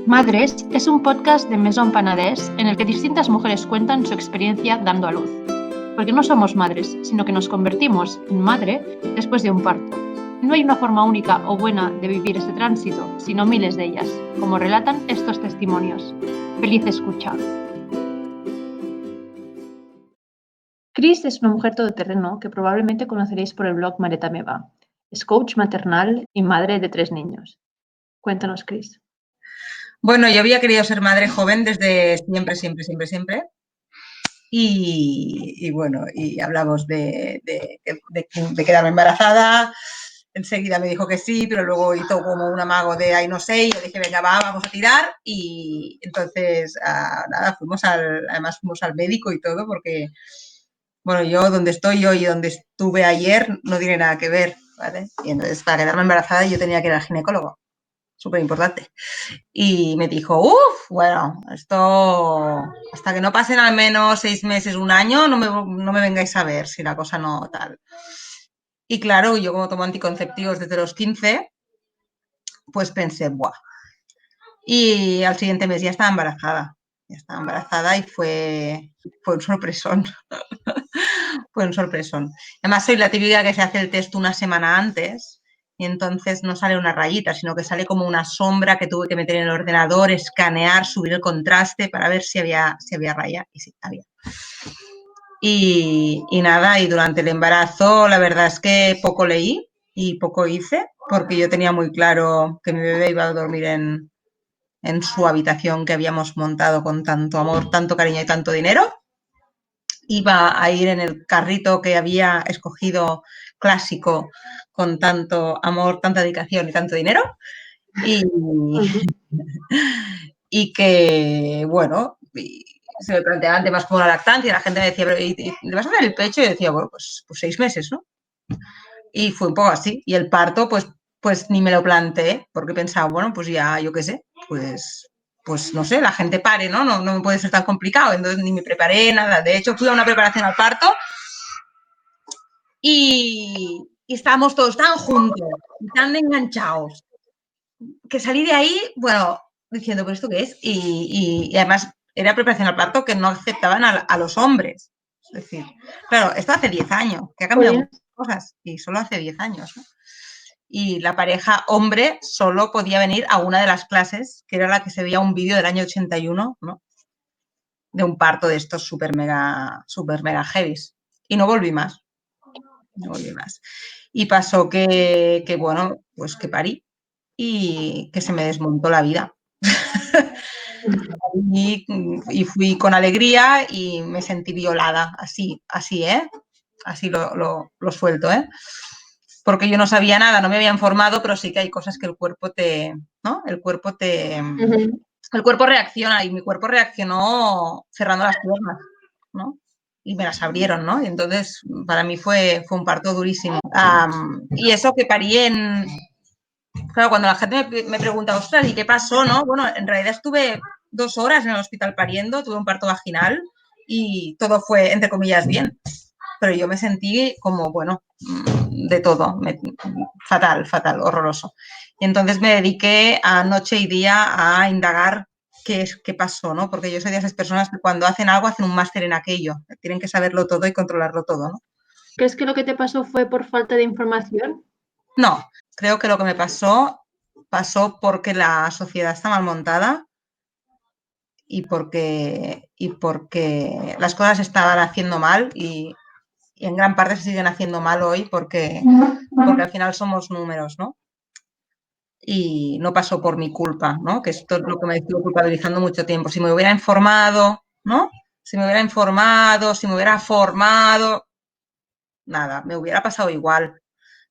Madres es un podcast de Maison Panadès en el que distintas mujeres cuentan su experiencia dando a luz. Porque no somos madres, sino que nos convertimos en madre después de un parto. No hay una forma única o buena de vivir este tránsito, sino miles de ellas, como relatan estos testimonios. Feliz escucha. Chris es una mujer todoterreno que probablemente conoceréis por el blog Mareta Meva. Es coach maternal y madre de 3 niños. Cuéntanos, Chris. Bueno, yo había querido ser madre joven desde siempre. Y bueno, y hablamos de quedarme embarazada. Enseguida me dijo que sí, pero luego hizo como un amago de ay, no sé, y yo dije, venga, vamos a tirar. Y entonces, nada, además fuimos al médico y todo, porque, bueno, yo donde estoy hoy y donde estuve ayer no tiene nada que ver, ¿vale? Y entonces, para quedarme embarazada, yo tenía que ir al ginecólogo, súper importante. Y me dijo, bueno, esto hasta que no pasen al menos 6 meses, un año, no me vengáis a ver si la cosa no tal. Y claro, yo como tomo anticonceptivos desde los 15, pues pensé, ¡buah! Y al siguiente mes ya estaba embarazada. Y fue un sorpresón. Fue un sorpresón. Además, soy la típica que se hace el test una semana antes y entonces no sale una rayita, sino que sale como una sombra que tuve que meter en el ordenador, escanear, subir el contraste para ver si había raya. Y sí, había. Y nada, y durante el embarazo la verdad es que poco leí y poco hice, porque yo tenía muy claro que mi bebé iba a dormir en su habitación que habíamos montado con tanto amor, tanto cariño y tanto dinero. Iba a ir en el carrito que había escogido clásico con tanto amor, tanta dedicación y tanto dinero. Y que, bueno, se me planteaban temas como la lactancia y la gente me decía, pero ¿le vas a dar el pecho? Y yo decía, bueno, pues 6 meses, ¿no? Y fue un poco así. Y el parto, pues ni me lo planteé, porque pensaba, bueno, pues ya, yo qué sé, pues no sé, la gente pare, ¿no? No me puede ser tan complicado. Entonces ni me preparé, nada. De hecho, fui a una preparación al parto y estábamos todos tan juntos, tan enganchados, que salí de ahí, bueno, diciendo, ¿pero esto qué es? Y además era preparación al parto que no aceptaban a los hombres. Es decir, claro, esto hace 10 años, que ha cambiado muchas cosas, y solo hace 10 años, ¿no? Y la pareja hombre solo podía venir a una de las clases, que era la que se veía un vídeo del año 81, ¿no? De un parto de estos super mega heavy. Y no volví más. Y pasó que bueno, pues que parí y que se me desmontó la vida. y fui con alegría y me sentí violada, así, ¿eh? Así lo suelto, ¿eh? Porque yo no sabía nada, no me había informado, pero sí que hay cosas que el cuerpo ¿no? El cuerpo reacciona y mi cuerpo reaccionó cerrando las piernas, ¿no? Y me las abrieron, ¿no? Y entonces para mí fue un parto durísimo. Y eso que parí Claro, cuando la gente me pregunta, ostras, ¿y qué pasó, no? Bueno, en realidad estuve 2 horas en el hospital pariendo, tuve un parto vaginal y todo fue, entre comillas, bien. Pero yo me sentí como, bueno, de todo, fatal, horroroso. Y entonces me dediqué a noche y día a indagar qué pasó, ¿no? Porque yo soy de esas personas que cuando hacen algo hacen un máster en aquello. Tienen que saberlo todo y controlarlo todo, ¿no? ¿Crees que lo que te pasó fue por falta de información? No, creo que lo que me pasó porque la sociedad está mal montada y porque las cosas se estaban haciendo mal y en gran parte se siguen haciendo mal hoy porque al final somos números, ¿no? Y no pasó por mi culpa, ¿no? Que esto es lo que me estuvo culpabilizando mucho tiempo. Si me hubiera informado, ¿no? Si me hubiera formado, nada, me hubiera pasado igual.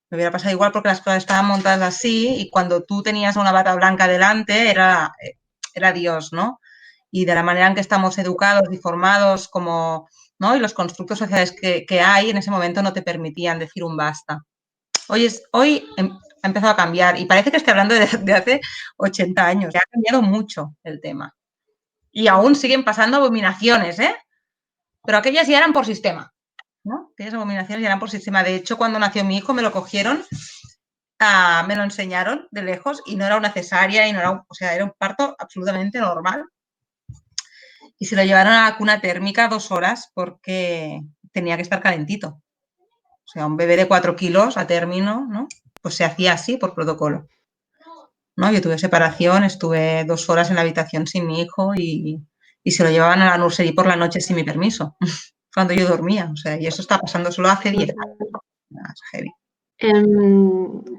Me hubiera pasado igual porque las cosas estaban montadas así y cuando tú tenías una bata blanca delante era Dios, ¿no? Y de la manera en que estamos educados y formados como, ¿no? Y los constructos sociales que hay en ese momento no te permitían decir un basta. Hoy ha empezado a cambiar y parece que estoy hablando de hace 80 años. Ha cambiado mucho el tema. Y aún siguen pasando abominaciones, ¿eh? Pero aquellas ya eran por sistema, ¿no? Aquellas abominaciones ya eran por sistema. De hecho, cuando nació mi hijo me lo cogieron me lo enseñaron de lejos y no era una cesárea y no era, o sea, era un parto absolutamente normal. Y se lo llevaron a la cuna térmica 2 horas porque tenía que estar calentito. O sea, un bebé de 4 kilos a término, ¿no? Pues se hacía así por protocolo, ¿no? Yo tuve separación, estuve 2 horas en la habitación sin mi hijo y se lo llevaban a la nursery por la noche sin mi permiso, cuando yo dormía. O sea, y eso está pasando solo hace 10 años. Es heavy.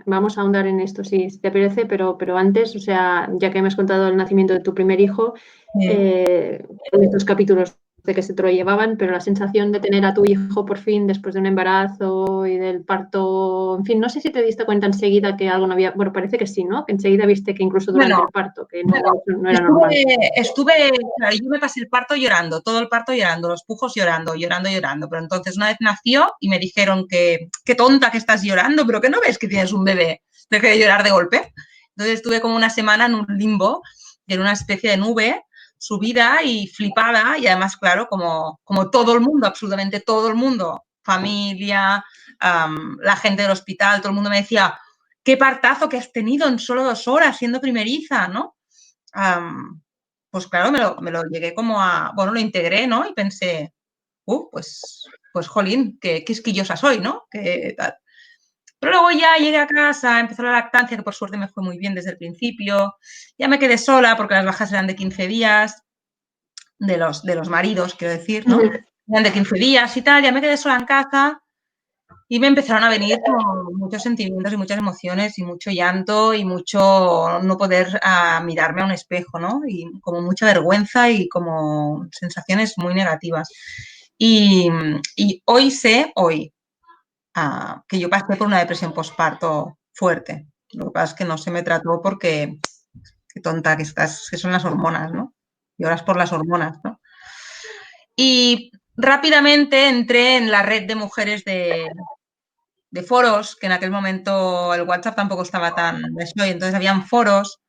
Vamos a ahondar en esto, si te parece, pero antes, o sea, ya que me has contado el nacimiento de tu primer hijo, en estos capítulos de que se te lo llevaban, pero la sensación de tener a tu hijo por fin después de un embarazo y del parto, en fin, no sé si te diste cuenta enseguida que algo no había, bueno, parece que sí, ¿no? Que enseguida viste que incluso durante el parto, que no era normal. Yo me pasé el parto llorando, todo el parto llorando, los pujos llorando, pero entonces una vez nació y me dijeron que qué tonta que estás llorando, pero que no ves que tienes un bebé, deje de llorar de golpe. Entonces estuve como una semana en un limbo, en una especie de nube, subida y flipada, y además, claro, como todo el mundo, absolutamente todo el mundo, familia, la gente del hospital, todo el mundo me decía, qué partazo que has tenido en solo 2 horas siendo primeriza, ¿no? Pues claro, me lo llegué como a, bueno, lo integré, ¿no? Y pensé, pues jolín, qué quisquillosa soy, ¿no? Que tal. Pero luego ya llegué a casa, empezó la lactancia, que por suerte me fue muy bien desde el principio. Ya me quedé sola porque las bajas eran de 15 días, de los maridos, quiero decir, ¿no? Eran de 15 días y tal, ya me quedé sola en casa y me empezaron a venir muchos sentimientos y muchas emociones y mucho llanto y mucho no poder mirarme a un espejo, ¿no? Y como mucha vergüenza y como sensaciones muy negativas. Y hoy sé, que yo pasé por una depresión postparto fuerte. Lo que pasa es que no se me trató porque, qué tonta que estás, que son las hormonas, ¿no? Lloras por las hormonas, ¿no? Y rápidamente entré en la red de mujeres de foros, que en aquel momento el WhatsApp tampoco estaba tan eso, y entonces habían foros,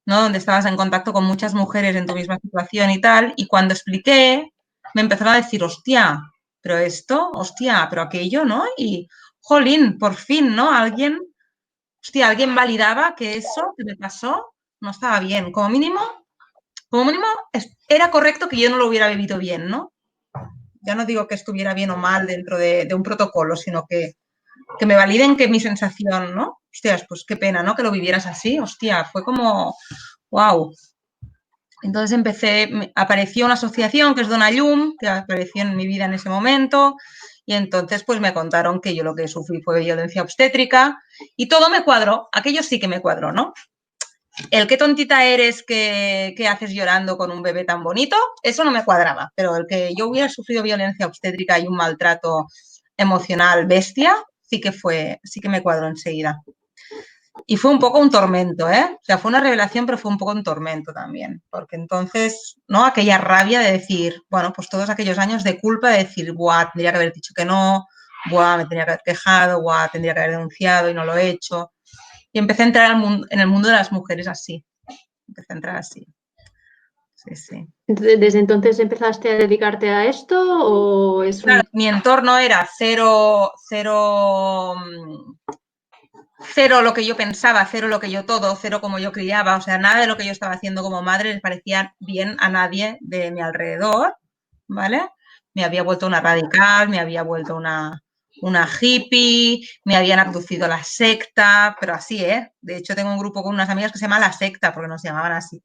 ¿no? Donde estabas en contacto con muchas mujeres en tu misma situación y tal, y cuando expliqué, me empezaron a decir, hostia, pero esto, hostia, pero aquello, ¿no? Y, jolín, por fin, ¿no? Alguien validaba que eso que me pasó no estaba bien. Como mínimo, era correcto que yo no lo hubiera vivido bien, ¿no? Ya no digo que estuviera bien o mal dentro de un protocolo, sino que me validen que mi sensación, ¿no? Hostias, pues qué pena, ¿no? Que lo vivieras así, hostia, fue como, wow. Entonces apareció una asociación que es Dona Llum, que apareció en mi vida en ese momento, y entonces pues me contaron que yo lo que sufrí fue violencia obstétrica y todo me cuadró, aquello sí que me cuadró, ¿no? El qué tontita eres que haces llorando con un bebé tan bonito, eso no me cuadraba, pero el que yo hubiera sufrido violencia obstétrica y un maltrato emocional bestia, sí que me cuadró enseguida. Y fue un poco un tormento, ¿eh? O sea, fue una revelación, pero fue un poco un tormento también, porque entonces, ¿no? Aquella rabia de decir, bueno, pues todos aquellos años de culpa de decir, buah, tendría que haber dicho que no, buah, me tendría que haber quejado, buah, tendría que haber denunciado y no lo he hecho. Y empecé a entrar en el mundo de las mujeres así. Empecé a entrar así. Sí, sí. ¿Desde entonces empezaste a dedicarte a esto o es claro, mi entorno era cero lo que yo pensaba, cero lo que yo todo, cero como yo criaba, o sea, nada de lo que yo estaba haciendo como madre les parecía bien a nadie de mi alrededor, ¿vale? Me había vuelto una radical, me había vuelto una hippie, me habían abducido a la secta, pero así, ¿eh? De hecho, tengo un grupo con unas amigas que se llama La Secta, porque nos llamaban así.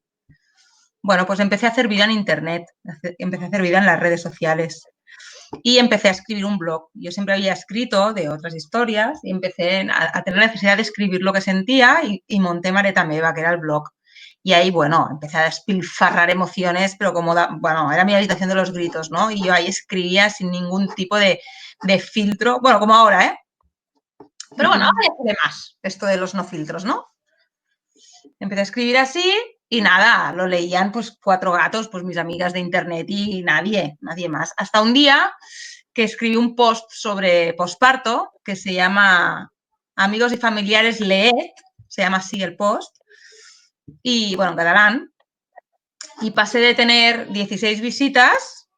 Bueno, pues empecé a hacer vida en internet, empecé a hacer vida en las redes sociales y empecé a escribir un blog. Yo siempre había escrito de otras historias y empecé a tener la necesidad de escribir lo que sentía y monté Mareta Meva, que era el blog. Y ahí, bueno, empecé a despilfarrar emociones, pero como, bueno, era mi habitación de los gritos, ¿no? Y yo ahí escribía sin ningún tipo de filtro, bueno, como ahora, ¿eh? Pero bueno, ahora ya se ve más esto de los no filtros, ¿no? Empecé a escribir así y nada, lo leían pues 4 gatos, pues mis amigas de internet y nadie más. Hasta un día que escribí un post sobre posparto que se llama Amigos y familiares leed, se llama así el post, y bueno, en catalán, y pasé de tener 16 visitas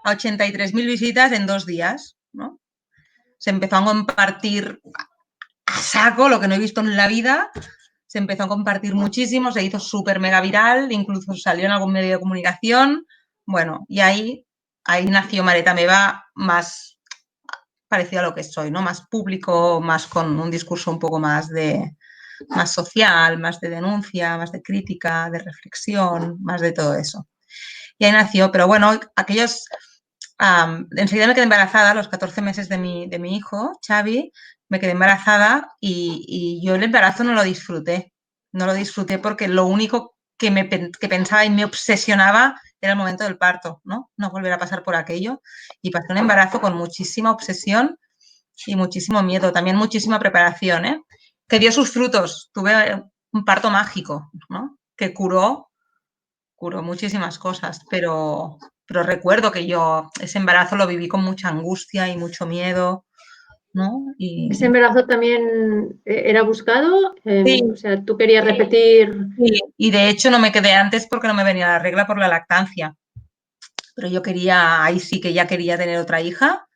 a 83.000 visitas en 2 días, ¿no? Se empezó a compartir a saco, lo que no he visto en la vida. Se empezó a compartir muchísimo, se hizo súper mega viral, incluso salió en algún medio de comunicación. Bueno, y ahí nació Mareta Meva más parecido a lo que soy, ¿no? Más público, más con un discurso un poco más social, más de denuncia, más de crítica, de reflexión, más de todo eso. Y ahí nació, pero bueno, enseguida me quedé embarazada, a los 14 meses de mi hijo, Xavi, me quedé embarazada y yo el embarazo no lo disfruté. No lo disfruté porque lo único que pensaba y me obsesionaba era el momento del parto, ¿no? No volver a pasar por aquello. Y pasé un embarazo con muchísima obsesión y muchísimo miedo, también muchísima preparación, ¿eh? Que dio sus frutos. Tuve un parto mágico, ¿no? Que curó muchísimas cosas, pero recuerdo que yo ese embarazo lo viví con mucha angustia y mucho miedo, ¿no? ¿Ese embarazo también era buscado? Sí, O sea, ¿tú querías repetir? sí, y de hecho no me quedé antes porque no me venía la regla por la lactancia, pero yo quería, ahí sí que ya quería tener otra hija,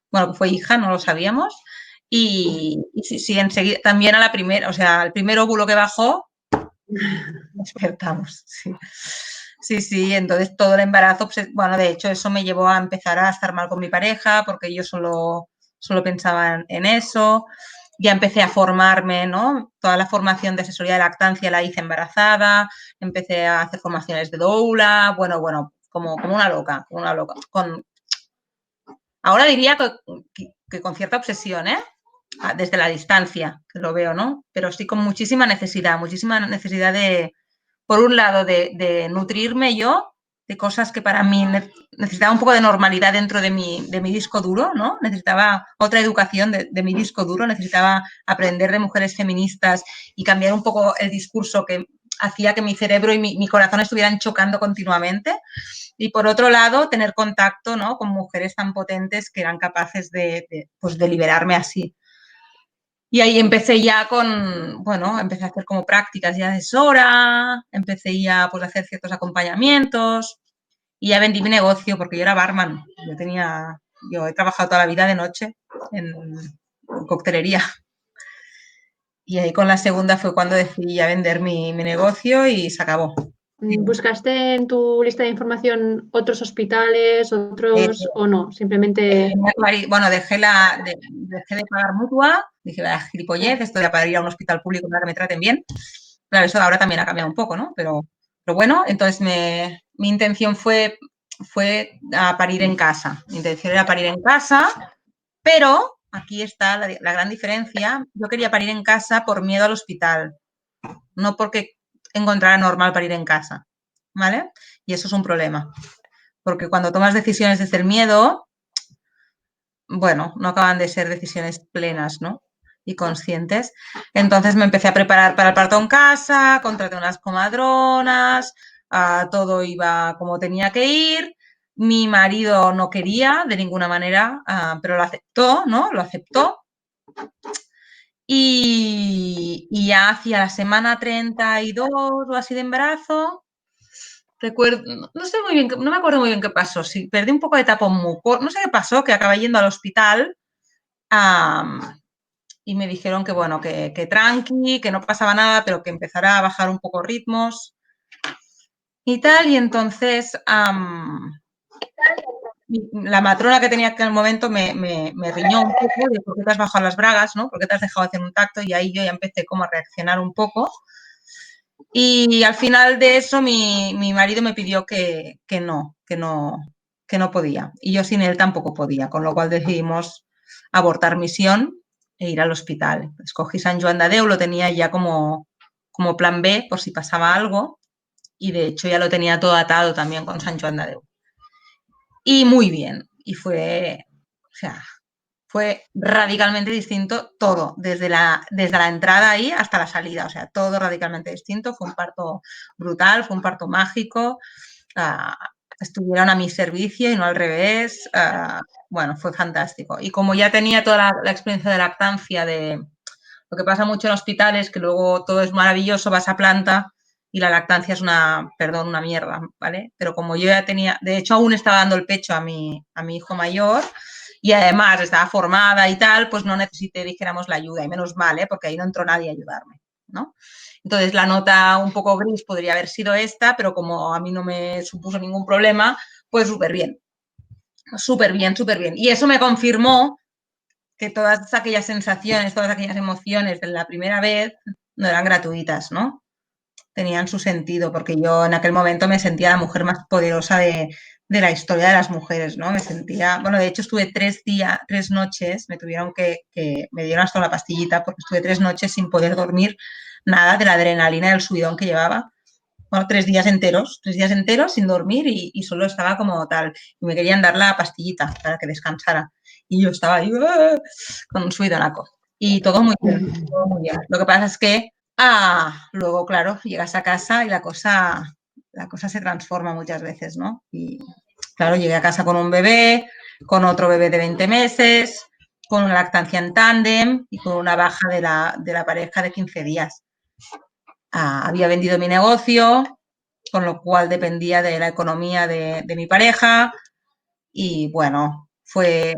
bueno, fue hija, no lo sabíamos, y sí, enseguida, también a la primera, o sea, al primer óvulo que bajó, despertamos, sí. Sí, entonces todo el embarazo, pues, bueno, de hecho eso me llevó a empezar a estar mal con mi pareja porque yo solo pensaba en eso. Ya empecé a formarme, ¿no? Toda la formación de asesoría de lactancia la hice embarazada, empecé a hacer formaciones de doula, bueno, como una loca, ahora diría que con cierta obsesión, ¿eh? Desde la distancia, que lo veo, ¿no? Pero sí con muchísima necesidad de, por un lado, de nutrirme yo de cosas que para mí necesitaba un poco de normalidad dentro de mi disco duro, ¿no? Necesitaba otra educación de mi disco duro, necesitaba aprender de mujeres feministas y cambiar un poco el discurso que hacía que mi cerebro y mi corazón estuvieran chocando continuamente. Y por otro lado, tener contacto, ¿no? Con mujeres tan potentes que eran capaces pues de liberarme así. Y ahí empecé ya empecé a hacer como prácticas ya de asesora, empecé ya pues, a hacer ciertos acompañamientos y ya vendí mi negocio porque yo era barman. Yo he trabajado toda la vida de noche en coctelería. Y ahí con la segunda fue cuando decidí ya vender mi negocio y se acabó. ¿Buscaste en tu lista de información otros hospitales, otros o no? Simplemente. Bueno, dejé de pagar mutua, dije, gilipollez, esto de para ir a un hospital público para que me traten bien. Claro, eso ahora también ha cambiado un poco, ¿no? Pero bueno, entonces mi intención fue a parir en casa. Mi intención era parir en casa, pero aquí está la gran diferencia. Yo quería parir en casa por miedo al hospital, no porque encontrara normal parir en casa, ¿vale? Y eso es un problema, porque cuando tomas decisiones desde el miedo, bueno, no acaban de ser decisiones plenas, ¿no? Y conscientes. Entonces me empecé a preparar para el parto en casa, contraté unas comadronas, todo iba como tenía que ir. Mi marido no quería de ninguna manera, pero lo aceptó, ¿no? Lo aceptó. Y ya hacia la semana 32 o así de embarazo, recuerdo, no sé muy bien, no me acuerdo muy bien qué pasó. Sí, perdí un poco de tapón muco, no sé qué pasó, que acabé yendo al hospital. Y me dijeron que bueno, que tranqui, que no pasaba nada, pero que empezara a bajar un poco ritmos y tal. Y entonces la matrona que tenía que en el momento me riñó un poco de por qué te has bajado las bragas, ¿no? ¿Por qué te has dejado hacer un tacto? Y ahí yo ya empecé como a reaccionar un poco. Y al final de eso mi marido me pidió que no podía. Y yo sin él tampoco podía, con lo cual decidimos abortar misión e ir al hospital. Escogí Sant Joan de Déu, lo tenía ya como plan B por si pasaba algo y de hecho ya lo tenía todo atado también con Sant Joan de Déu. Y muy bien, y fue radicalmente distinto todo, desde la entrada ahí hasta la salida, o sea, todo radicalmente distinto. Fue un parto brutal, fue un parto mágico, estuvieron a mi servicio y no al revés. Bueno, fue fantástico. Y como ya tenía toda la experiencia de lactancia, de lo que pasa mucho en hospitales, que luego todo es maravilloso, vas a planta y la lactancia es una mierda, ¿vale? Pero como yo ya tenía, de hecho aún estaba dando el pecho a mi hijo mayor, y además estaba formada y tal, pues no necesité, dijéramos, la ayuda, y menos mal, porque ahí no entró nadie a ayudarme, ¿no? Entonces la nota un poco gris podría haber sido esta, pero como a mí no me supuso ningún problema, pues súper bien, súper bien, súper bien. Y eso me confirmó que todas aquellas sensaciones, todas aquellas emociones de la primera vez no eran gratuitas, ¿no? Tenían su sentido, porque yo en aquel momento me sentía la mujer más poderosa de la historia de las mujeres, ¿no? Me sentía, bueno, de hecho estuve 3 noches, me tuvieron me dieron hasta una pastillita, porque estuve 3 noches sin poder dormir nada de la adrenalina del subidón que llevaba. Bueno, 3 días enteros sin dormir y solo estaba como tal. Y me querían dar la pastillita para que descansara. Y yo estaba ahí con un subidonaco. Y todo muy bien, todo muy bien. Lo que pasa es que luego, claro, llegas a casa y la cosa se transforma muchas veces, ¿no? Y claro, llegué a casa con un bebé, con otro bebé de 20 meses, con una lactancia en tándem y con una baja de la pareja de 15 días. Había vendido mi negocio, con lo cual dependía de la economía de mi pareja y bueno, fue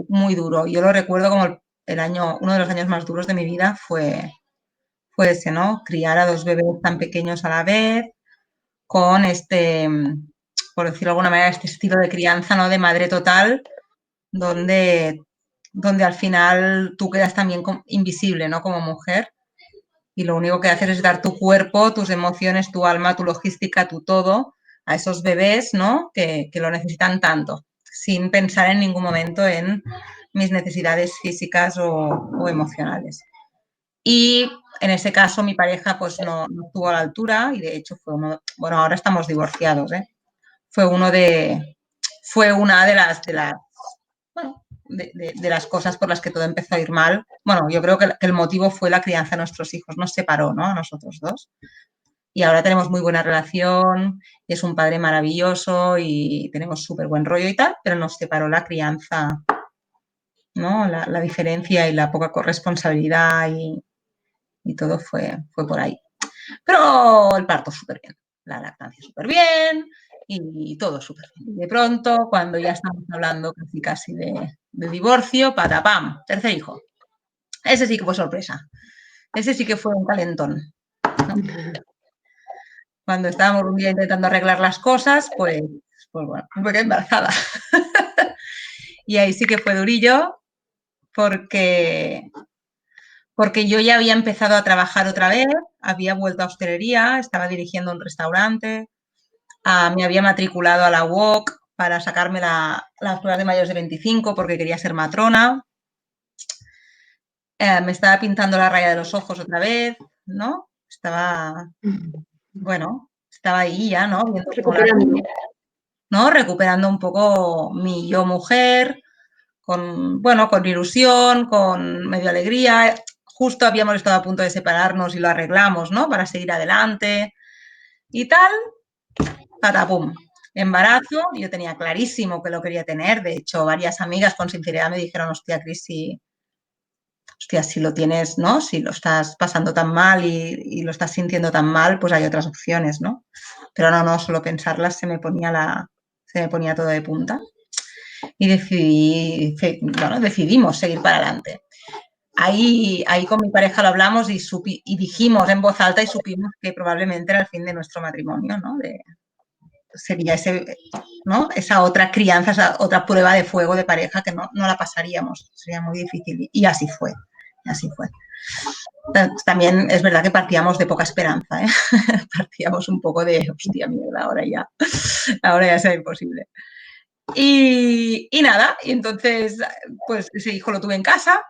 muy duro. Yo lo recuerdo como uno de los años más duros de mi vida fue ese, ¿no? Criar a 2 bebés tan pequeños a la vez, con por decirlo de alguna manera, este estilo de crianza, ¿no? De madre total, donde al final tú quedas también invisible, ¿no? Como mujer. Y lo único que haces es dar tu cuerpo, tus emociones, tu alma, tu logística, tu todo a esos bebés, ¿no? Que lo necesitan tanto, sin pensar en ningún momento en mis necesidades físicas o emocionales. Y en ese caso mi pareja pues no estuvo a la altura y de hecho fue bueno, ahora estamos divorciados, ¿eh? Fue una de las bueno, de las cosas por las que todo empezó a ir mal. Bueno, yo creo que el motivo fue la crianza de nuestros hijos. Nos separó, ¿no? A nosotros dos. Y ahora tenemos muy buena relación, es un padre maravilloso y tenemos súper buen rollo y tal, pero nos separó la crianza, ¿no? La diferencia y la poca corresponsabilidad y todo fue por ahí. Pero el parto súper bien, la lactancia súper bien y todo súper bien. De pronto, cuando ya estamos hablando casi de divorcio, patapam, tercer hijo. Ese sí que fue sorpresa. Ese sí que fue un calentón, ¿no? Cuando estábamos un día intentando arreglar las cosas, pues bueno, me quedé embarazada. Y ahí sí que fue durillo porque yo ya había empezado a trabajar otra vez, había vuelto a hostelería, estaba dirigiendo un restaurante, me había matriculado a la UOC para sacarme las pruebas de mayores de 25 porque quería ser matrona. Me estaba pintando la raya de los ojos otra vez, ¿no? Bueno, estaba ahí ya, ¿no? Viendo Recuperando. ¿no? Recuperando un poco mi yo mujer, con ilusión, con medio alegría. Justo habíamos estado a punto de separarnos y lo arreglamos, ¿no? Para seguir adelante y tal. Patapum. Embarazo, yo tenía clarísimo que lo quería tener. De hecho, varias amigas con sinceridad me dijeron, hostia, Cris, si lo tienes, ¿no? Si lo estás pasando tan mal y lo estás sintiendo tan mal, pues hay otras opciones, ¿no? Pero no, solo pensarlas se me ponía todo de punta. Y decidimos seguir para adelante. Ahí con mi pareja lo hablamos y dijimos en voz alta y supimos que probablemente era el fin de nuestro matrimonio, ¿no? Sería ¿no? Esa otra crianza, esa otra prueba de fuego de pareja que no la pasaríamos. Sería muy difícil. Y así fue. Así fue. También es verdad que partíamos de poca esperanza, ¿eh? Partíamos un poco de, hostia mierda, ahora ya será imposible. Y nada, y entonces, pues ese hijo lo tuve en casa,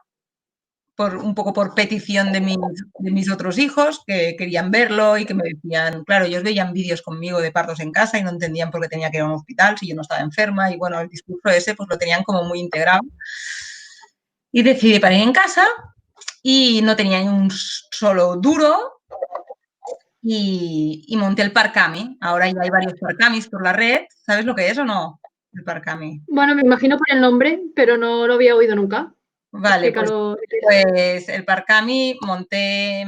un poco por petición de mis otros hijos, que querían verlo y que me decían, claro, ellos veían vídeos conmigo de partos en casa y no entendían por qué tenía que ir a un hospital si yo no estaba enferma, y bueno, el discurso ese pues lo tenían como muy integrado. Y decidí parir en casa y no tenía ni un solo duro y monté el Parcami. Ahora ya hay varios Parcamis por la red. ¿Sabes lo que es o no? El Parcami. Bueno, me imagino por el nombre, pero no lo había oído nunca. Vale, Explícalo. pues el Parcami monté,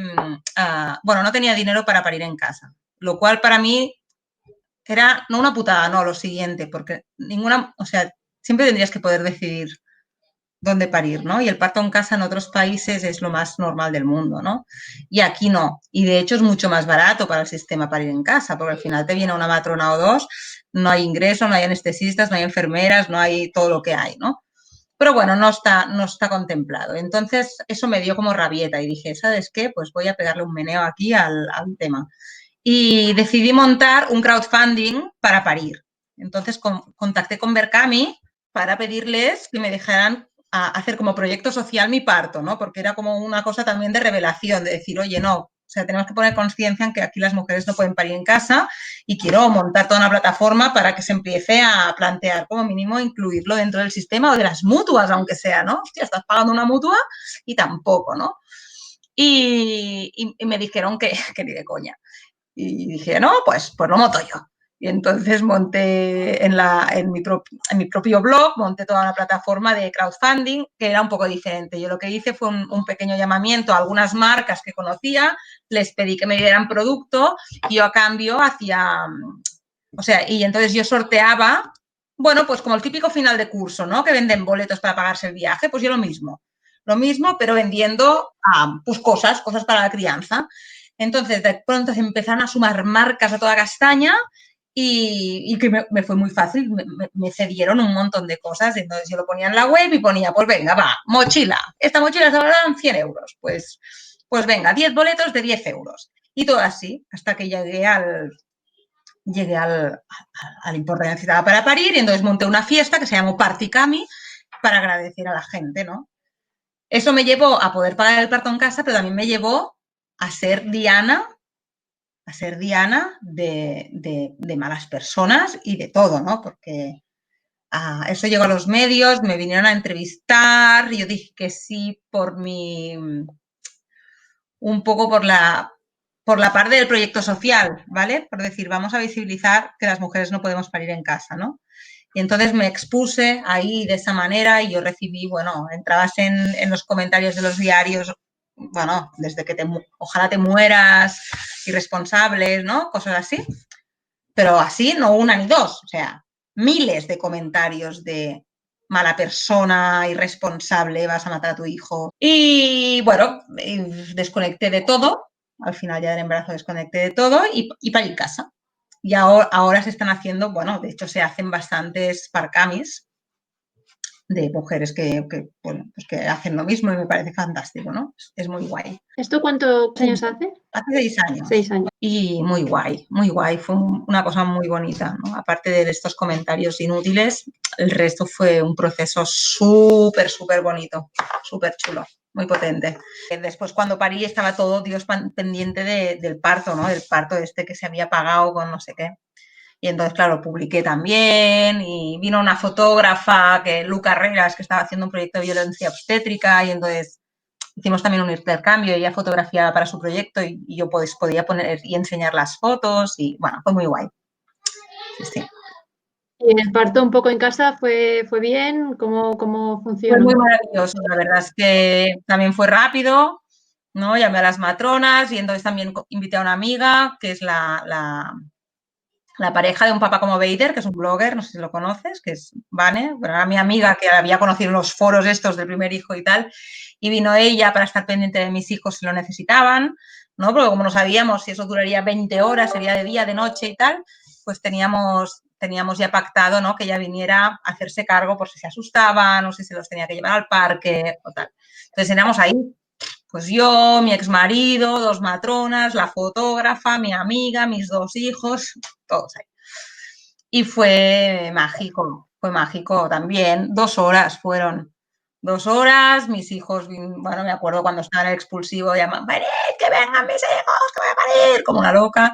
bueno, no tenía dinero para parir en casa, lo cual para mí era no una putada, no, lo siguiente, porque siempre tendrías que poder decidir dónde parir, ¿no? Y el parto en casa en otros países es lo más normal del mundo, ¿no? Y aquí no. Y de hecho es mucho más barato para el sistema parir en casa, porque al final te viene una matrona o dos, no hay ingreso, no hay anestesistas, no hay enfermeras, no hay todo lo que hay, ¿no? Pero bueno, no está contemplado. Entonces, eso me dio como rabieta y dije, ¿sabes qué? Pues voy a pegarle un meneo aquí al tema. Y decidí montar un crowdfunding para parir. Entonces, contacté con Berkami para pedirles que me dejaran hacer como proyecto social mi parto, ¿no? Porque era como una cosa también de revelación, de decir, oye, no, o sea, tenemos que poner conciencia en que aquí las mujeres no pueden parir en casa y quiero montar toda una plataforma para que se empiece a plantear como mínimo incluirlo dentro del sistema o de las mutuas, aunque sea, ¿no? Hostia, estás pagando una mutua y tampoco, ¿no? Y me dijeron que ni de coña. Y dije, no, pues lo monto yo. Y entonces monté en mi propio blog, monté toda una plataforma de crowdfunding que era un poco diferente. Yo lo que hice fue un pequeño llamamiento a algunas marcas que conocía, les pedí que me dieran producto y yo a cambio hacía, o sea, y entonces yo sorteaba, bueno, pues como el típico final de curso, ¿no? Que venden boletos para pagarse el viaje, pues yo lo mismo, pero vendiendo pues cosas para la crianza. Entonces, de pronto se empezaron a sumar marcas a toda castaña y que me fue muy fácil, me cedieron un montón de cosas. Entonces yo lo ponía en la web y ponía, pues venga, va, mochila. Esta mochila se valdrán 100 euros. Pues venga, 10 boletos de 10 euros. Y todo así, hasta que llegué al importe que necesitaba para parir y entonces monté una fiesta que se llamó Party Cami para agradecer a la gente, ¿no? Eso me llevó a poder pagar el parto en casa, pero también me llevó a ser Diana de malas personas y de todo, ¿no? Porque eso llegó a los medios, me vinieron a entrevistar, yo dije que sí un poco por la parte del proyecto social, ¿vale? Por decir, vamos a visibilizar que las mujeres no podemos parir en casa, ¿no? Y entonces me expuse ahí de esa manera y yo recibí, bueno, entrabas en los comentarios de los diarios, bueno, desde que ojalá te mueras, irresponsables, ¿no? Cosas así. Pero así no una ni dos, o sea, miles de comentarios de mala persona, irresponsable, vas a matar a tu hijo. Y bueno, desconecté de todo, al final ya del embarazo desconecté de todo y para ir a casa. Y ahora se están haciendo, bueno, de hecho se hacen bastantes parcamis de mujeres bueno, pues que hacen lo mismo y me parece fantástico, ¿no? Es muy guay. ¿Esto cuántos años hace? Hace 6 años. 6 años. Y muy guay, muy guay. Fue una cosa muy bonita, ¿no? Aparte de estos comentarios inútiles, el resto fue un proceso súper, súper bonito, súper chulo, muy potente. Después cuando parí estaba todo Dios pendiente del parto, ¿no? Del parto este que se había pagado con no sé qué. Y entonces, claro, publiqué también y vino una fotógrafa, Lu Carreras, que estaba haciendo un proyecto de violencia obstétrica y entonces hicimos también un intercambio, ella fotografiaba para su proyecto y yo podía poner y enseñar las fotos y bueno, fue muy guay. Sí. ¿Y el parto un poco en casa fue bien? ¿Cómo Fue funcionó? muy maravilloso, la verdad es que también fue rápido, ¿no? Llamé a las matronas y entonces también invité a una amiga que es la pareja de un papá como Vader, que es un blogger, no sé si lo conoces, que es Vane, bueno, era mi amiga que había conocido en los foros estos del primer hijo y tal, y vino ella para estar pendiente de mis hijos si lo necesitaban, ¿no? Porque como no sabíamos si eso duraría 20 horas, sería de día, de noche y tal, pues teníamos ya pactado, ¿no? Que ella viniera a hacerse cargo por si se asustaban o si se los tenía que llevar al parque o tal. Entonces teníamos ahí pues yo, mi exmarido, 2 matronas, la fotógrafa, mi amiga, mis 2 hijos, todos ahí. Y fue mágico también. 2 horas fueron. 2 horas, mis hijos, bueno, me acuerdo cuando estaba en el expulsivo, llaman, venid, que vengan mis hijos, que voy a parir, como una loca.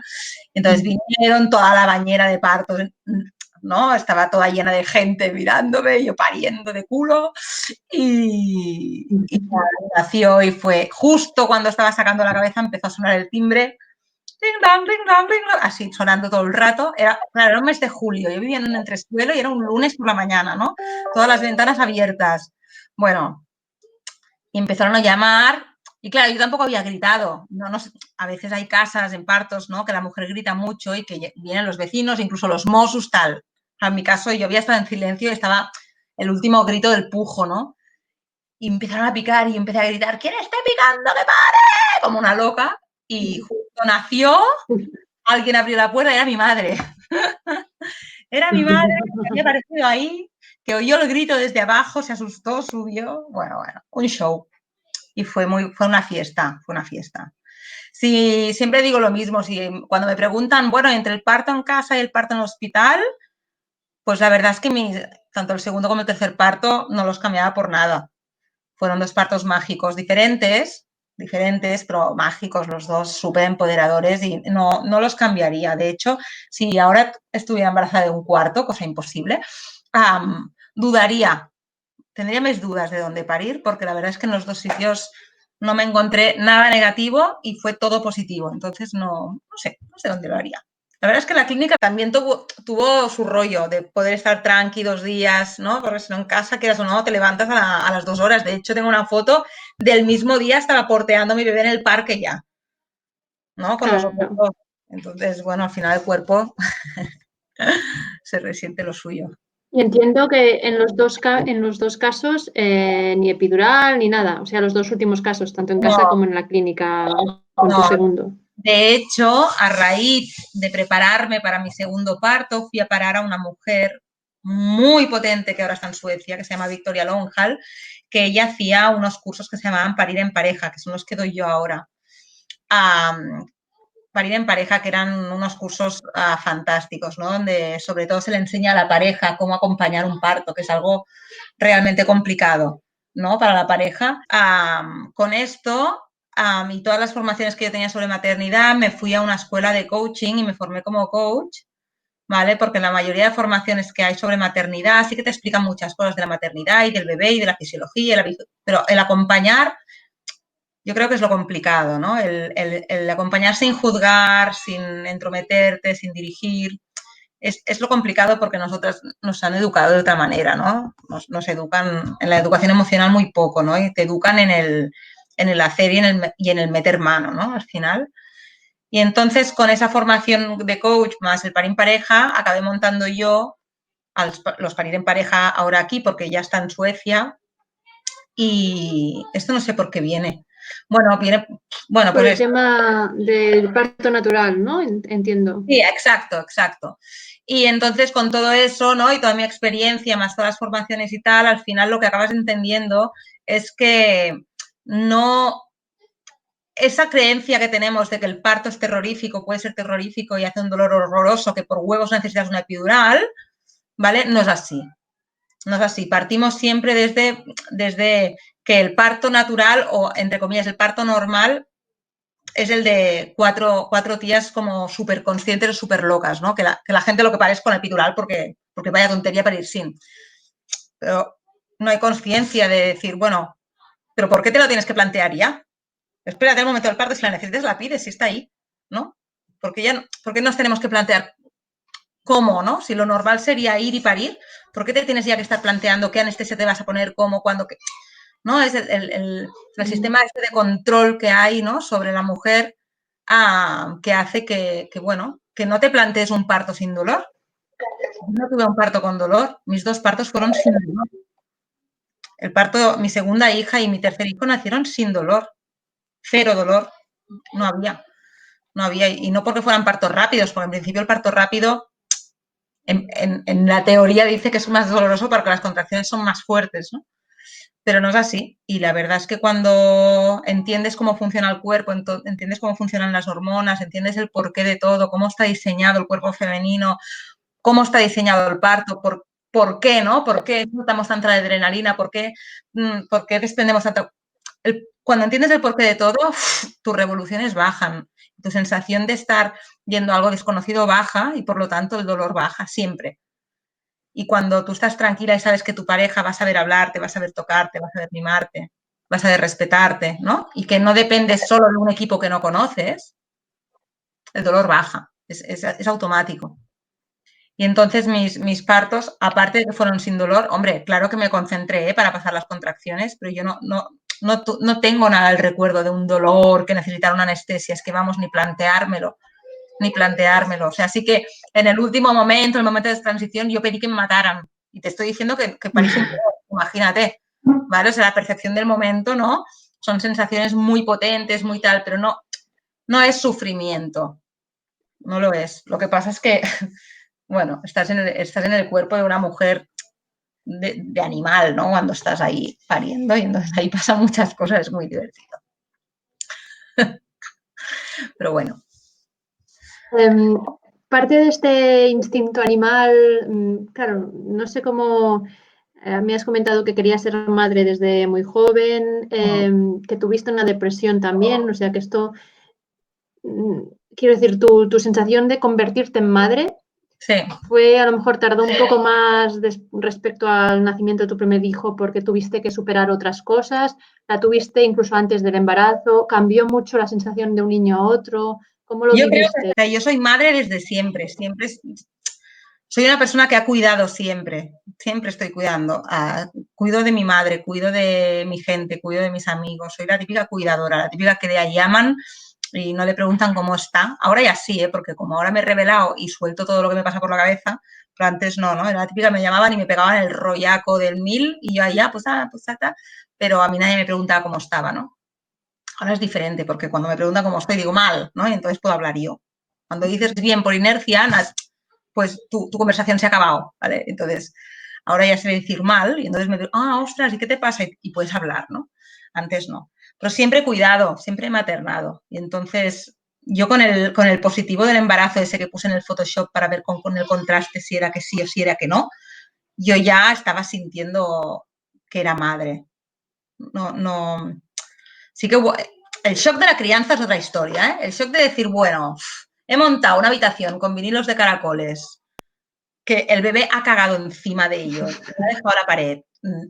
Entonces vinieron toda la bañera de parto, ¿no? Estaba toda llena de gente mirándome, yo pariendo de culo. Y nació y fue justo cuando estaba sacando la cabeza, empezó a sonar el timbre, ring, dong, ring, dong, ring, dong, así sonando todo el rato. Era un mes de julio, yo vivía en un entresuelo y era un lunes por la mañana, ¿no? Todas las ventanas abiertas. Bueno, y empezaron a llamar. Y claro, yo tampoco había gritado. No, a veces hay casas en partos, ¿no? Que la mujer grita mucho y que vienen los vecinos, incluso los Mossos, tal. En mi caso, yo había estado en silencio y estaba el último grito del pujo, ¿no? y empezaron a picar y empecé a gritar, ¿quién está picando? ¡Que pare! Como una loca. Y justo nació, alguien abrió la puerta y era mi madre. Era mi madre que había aparecido ahí, que oyó el grito desde abajo, se asustó, subió. Bueno, un show. Y fue una fiesta, fue una fiesta. Sí, siempre digo lo mismo, si cuando me preguntan, bueno, entre el parto en casa y el parto en el hospital, pues la verdad es que tanto el segundo como el tercer parto no los cambiaba por nada. Fueron 2 partos mágicos diferentes, pero mágicos los dos, súper empoderadores y no los cambiaría. De hecho, si ahora estuviera embarazada de un cuarto, cosa imposible, dudaría, tendría más dudas de dónde parir, porque la verdad es que en los 2 sitios no me encontré nada negativo y fue todo positivo. Entonces, no sé dónde lo haría. La verdad es que la clínica también tuvo su rollo de poder estar tranqui 2 días, ¿no? Porque si no en casa, quieras o no, te levantas a las 2 horas. De hecho, tengo una foto del mismo día, estaba porteando a mi bebé en el parque ya, ¿no? Con los otros dos. Entonces, bueno, al final el cuerpo se resiente lo suyo. Y entiendo que en los dos casos ni epidural ni nada, o sea, los 2 últimos casos, tanto en casa como en la clínica con tu segundo. De hecho, a raíz de prepararme para mi segundo parto, fui a parar a una mujer muy potente que ahora está en Suecia, que se llama Victoria Longhal, que ella hacía unos cursos que se llamaban Parir en Pareja, que son los que doy yo ahora. Parir en Pareja, que eran unos cursos fantásticos, ¿no? Donde sobre todo se le enseña a la pareja cómo acompañar un parto, que es algo realmente complicado, ¿no? Para la pareja. Con esto y todas las formaciones que yo tenía sobre maternidad, me fui a una escuela de coaching y me formé como coach, ¿vale? Porque la mayoría de formaciones que hay sobre maternidad sí que te explican muchas cosas de la maternidad y del bebé y de la fisiología, pero el acompañar yo creo que es lo complicado, ¿no? El acompañar sin juzgar, sin entrometerte, sin dirigir, es lo complicado porque nosotras nos han educado de otra manera, ¿no? Nos educan en la educación emocional muy poco, ¿no? Y te educan en el hacer y en el meter mano, ¿no? Al final. Y entonces, con esa formación de coach más el parir en pareja, acabé montando yo los parir en pareja ahora aquí porque ya está en Suecia y esto no sé por qué viene. Bueno, por el tema del parto natural, ¿no? Entiendo. Sí, exacto. Y entonces con todo eso, ¿no? Y toda mi experiencia, más todas las formaciones y tal, al final lo que acabas entendiendo es que no, esa creencia que tenemos de que el parto es terrorífico, puede ser terrorífico y hace un dolor horroroso, que por huevos necesitas una epidural, ¿vale? No es así. No es así. Partimos siempre desde que el parto natural, o entre comillas, el parto normal, es el de cuatro tías como súper conscientes o súper locas, ¿no? Que la gente lo que para es con epidural porque vaya tontería para ir sin. Pero no hay conciencia de decir, bueno, ¿pero por qué te lo tienes que plantear ya? Espérate al momento del parto, si la necesitas la pides, si está ahí, ¿no? ¿Por qué nos tenemos que plantear cómo, ¿no? Si lo normal sería ir y parir, ¿por qué te tienes ya que estar planteando qué anestesia te vas a poner, cómo, cuándo, qué? ¿No? Es el sistema este de control que hay, ¿no? Sobre la mujer que hace bueno, que no te plantees un parto sin dolor. Yo no tuve un parto con dolor, mis 2 partos fueron sin dolor. El parto, mi segunda hija y mi tercer hijo nacieron sin dolor, 0 dolor, no había, y no porque fueran partos rápidos, porque en principio el parto rápido en la teoría dice que es más doloroso porque las contracciones son más fuertes, ¿no? Pero no es así. Y la verdad es que cuando entiendes cómo funciona el cuerpo, entiendes cómo funcionan las hormonas, entiendes el porqué de todo, cómo está diseñado el cuerpo femenino, cómo está diseñado el parto, por qué, ¿no? ¿Por qué notamos tanta adrenalina? ¿Por qué desprendemos tanto? Cuando entiendes el porqué de todo, tus revoluciones bajan. Tu sensación de estar yendo a algo desconocido baja y por lo tanto el dolor baja siempre. Y cuando tú estás tranquila y sabes que tu pareja va a saber hablarte, va a saber tocarte, va a saber mimarte, va a saber respetarte, ¿no? Y que no dependes solo de un equipo que no conoces, el dolor baja, es automático. Y entonces mis partos, aparte de que fueron sin dolor, hombre, claro que me concentré para pasar las contracciones, pero yo no tengo nada el recuerdo de un dolor que necesitara una anestesia, es que vamos, ni planteármelo. O sea, sí que en el último momento, el momento de transición, yo pedí que me mataran. Y te estoy diciendo que parís un poco, imagínate. ¿vale? O sea, la percepción del momento, ¿no? Son sensaciones muy potentes, muy tal, pero no es sufrimiento, no lo es. Lo que pasa es que, bueno, estás en el cuerpo de una mujer de animal, ¿no? Cuando estás ahí pariendo, y entonces ahí pasan muchas cosas, es muy divertido. Pero bueno. Parte de este instinto animal, claro, no sé cómo, me has comentado que querías ser madre desde muy joven, que tuviste una depresión también, o sea que esto, quiero decir, tu sensación de convertirte en madre Sí. fue, a lo mejor tardó un poco más respecto al nacimiento de tu primer hijo porque tuviste que superar otras cosas, la tuviste incluso antes del embarazo, cambió mucho la sensación de un niño a otro, ¿cómo lo Yo creo viviste? que yo soy madre desde siempre, soy una persona que ha cuidado siempre estoy cuidando, cuido de mi madre, cuido de mi gente, cuido de mis amigos, soy la típica cuidadora, la típica que le llaman y no le preguntan cómo está. Ahora ya sí, porque como ahora me he revelado y suelto todo lo que me pasa por la cabeza, pero antes no, era la típica, me llamaban y me pegaban el rollaco del 1000 y yo allá, pues pero a mí nadie me preguntaba cómo estaba, ¿no? Ahora es diferente, porque cuando me preguntan cómo estoy, digo mal, ¿no? Y entonces puedo hablar yo. Cuando dices bien por inercia, pues tu conversación se ha acabado, ¿vale? Entonces, ahora ya sé decir mal y entonces me digo, ostras, ¿y qué te pasa? Y puedes hablar, ¿no? Antes no. Pero siempre he cuidado, siempre he maternado. Y entonces, yo con el positivo del embarazo ese que puse en el Photoshop para ver con el contraste si era que sí o si era que no, yo ya estaba sintiendo que era madre. No, sí que el shock de la crianza es otra historia, ¿eh? El shock de decir, bueno, he montado una habitación con vinilos de caracoles, que el bebé ha cagado encima de ellos, ha dejado la pared,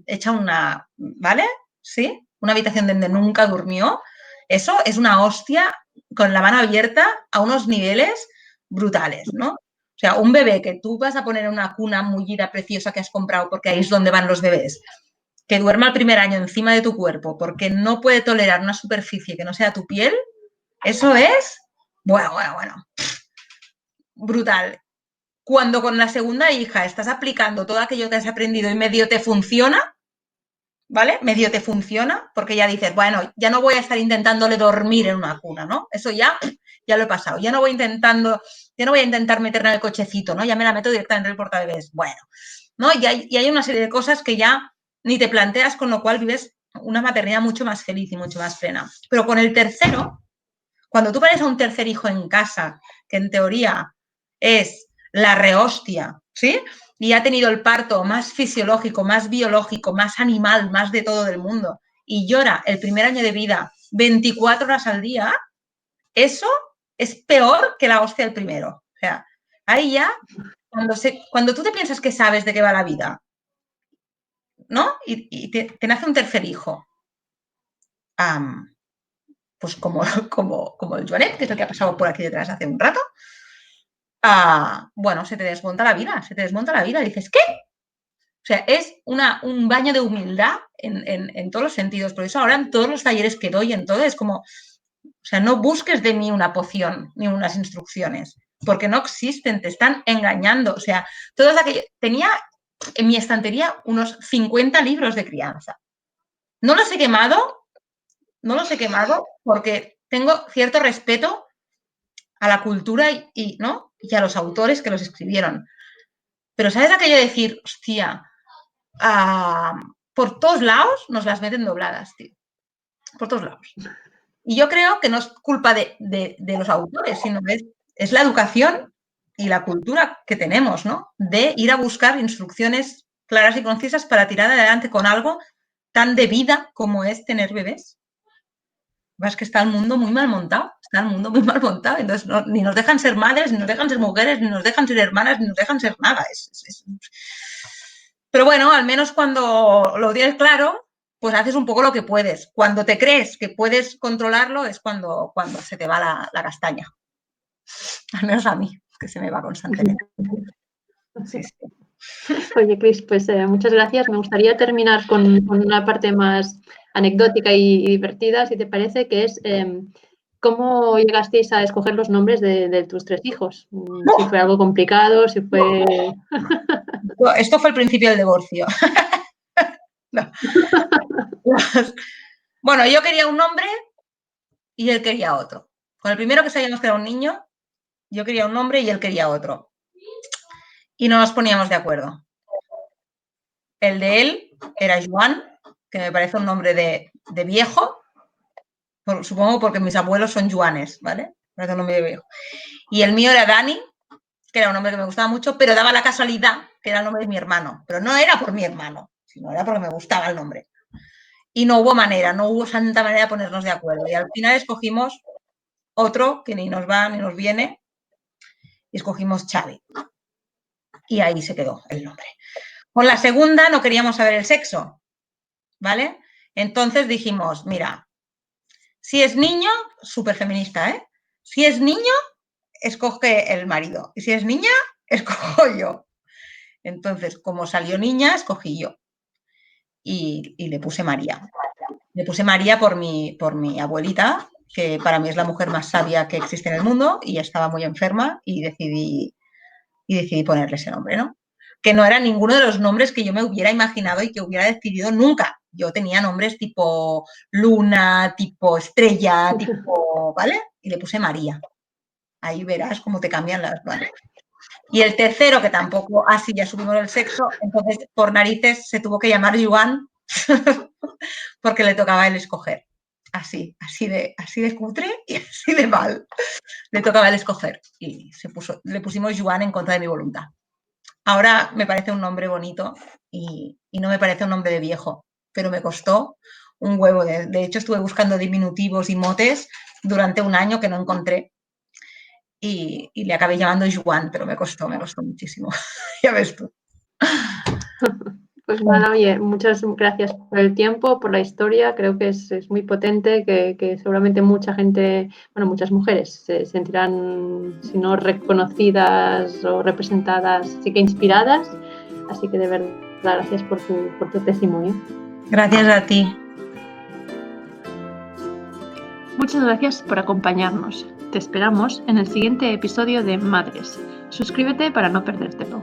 hecha una, ¿vale? ¿Sí? Una habitación donde nunca durmió. Eso es una hostia con la mano abierta a unos niveles brutales, ¿no? O sea, un bebé que tú vas a poner en una cuna mullida preciosa que has comprado porque ahí es donde van los bebés, que duerma el primer año encima de tu cuerpo porque no puede tolerar una superficie que no sea tu piel, eso es, bueno, brutal. Cuando con la segunda hija estás aplicando todo aquello que has aprendido y medio te funciona, ¿vale? Medio te funciona, porque ya dices, bueno, ya no voy a estar intentándole dormir en una cuna, ¿no? Eso ya lo he pasado. Ya no voy a intentar meterla en el cochecito, ¿no? Ya me la meto directamente en el portabebés. Bueno, ¿no? Y hay una serie de cosas que ya ni te planteas, con lo cual vives una maternidad mucho más feliz y mucho más plena. Pero con el tercero, cuando tú pares a un tercer hijo en casa, que en teoría es la rehostia, ¿sí? Y ha tenido el parto más fisiológico, más biológico, más animal, más de todo del mundo, y llora el primer año de vida 24 horas al día, eso es peor que la hostia del primero. O sea, ahí ya, cuando tú te piensas que sabes de qué va la vida, ¿no? Y te nace un tercer hijo. Pues como el Joanet, que es el que ha pasado por aquí detrás hace un rato, bueno, se te desmonta la vida, dices, ¿qué? O sea, es un baño de humildad en todos los sentidos. Por eso ahora en todos los talleres que doy, en todo, es como, o sea, no busques de mí una poción ni unas instrucciones, porque no existen, te están engañando. O sea, todos aquellos, tenía en mi estantería unos 50 libros de crianza. No los he quemado porque tengo cierto respeto a la cultura ¿no? Y a los autores que los escribieron. Pero ¿sabes aquello de decir, hostia, por todos lados nos las meten dobladas, tío? Por todos lados. Y yo creo que no es culpa de los autores, sino es la educación y la cultura que tenemos, ¿no? De ir a buscar instrucciones claras y concisas para tirar adelante con algo tan de vida como es tener bebés. Es que está el mundo muy mal montado, entonces ni nos dejan ser madres, ni nos dejan ser mujeres, ni nos dejan ser hermanas, ni nos dejan ser nada. Pero bueno, al menos cuando lo tienes claro, pues haces un poco lo que puedes. Cuando te crees que puedes controlarlo es cuando se te va la castaña. Al menos a mí, que se me va constantemente. Sí, sí. Oye, Cris, pues muchas gracias. Me gustaría terminar con una parte más anecdótica y divertida, si te parece, que es cómo llegasteis a escoger los nombres de tus tres hijos. Si fue algo complicado, si fue... Esto fue el principio del divorcio. No. Bueno, yo quería un nombre y él quería otro. Con el primero que sabíamos que era un niño, yo quería un nombre y él quería otro. Y no nos poníamos de acuerdo. El de él era Joan, que me parece un nombre de viejo, supongo porque mis abuelos son Joanes, ¿vale? Me parece un nombre de viejo. Y el mío era Dani, que era un nombre que me gustaba mucho, pero daba la casualidad que era el nombre de mi hermano. Pero no era por mi hermano, sino era porque me gustaba el nombre. Y no hubo manera, no hubo santa manera de ponernos de acuerdo. Y al final escogimos otro que ni nos va ni nos viene, y escogimos Xavi. Y ahí se quedó el nombre. Con la segunda no queríamos saber el sexo, ¿vale? Entonces dijimos, mira, si es niño, súper feminista, ¿eh? Si es niño, escoge el marido. Y si es niña, escojo yo. Entonces, como salió niña, escogí yo. Y le puse María. Le puse María por mi abuelita, que para mí es la mujer más sabia que existe en el mundo, y estaba muy enferma y decidí ponerle ese nombre, ¿no? Que no era ninguno de los nombres que yo me hubiera imaginado y que hubiera decidido nunca. Yo tenía nombres tipo Luna, tipo Estrella, tipo, ¿vale? Y le puse María. Ahí verás cómo te cambian las... ¿vale? Y el tercero, que tampoco, así ya subimos el sexo, entonces por narices se tuvo que llamar Joan porque le tocaba a él escoger. Así de cutre y así de mal. Le tocaba a él escoger y le pusimos Joan en contra de mi voluntad. Ahora me parece un nombre bonito y no me parece un nombre de viejo, pero me costó un huevo. De hecho, estuve buscando diminutivos y motes durante un año que no encontré y le acabé llamando Joan, pero me costó muchísimo. Ya ves tú. Pues nada, oye, muchas gracias por el tiempo, por la historia. Creo que es muy potente, que seguramente mucha gente, bueno, muchas mujeres se sentirán, si no reconocidas o representadas, sí que inspiradas. Así que de verdad, gracias por tu testimonio. Gracias a ti. Muchas gracias por acompañarnos. Te esperamos en el siguiente episodio de Madres. Suscríbete para no perdértelo.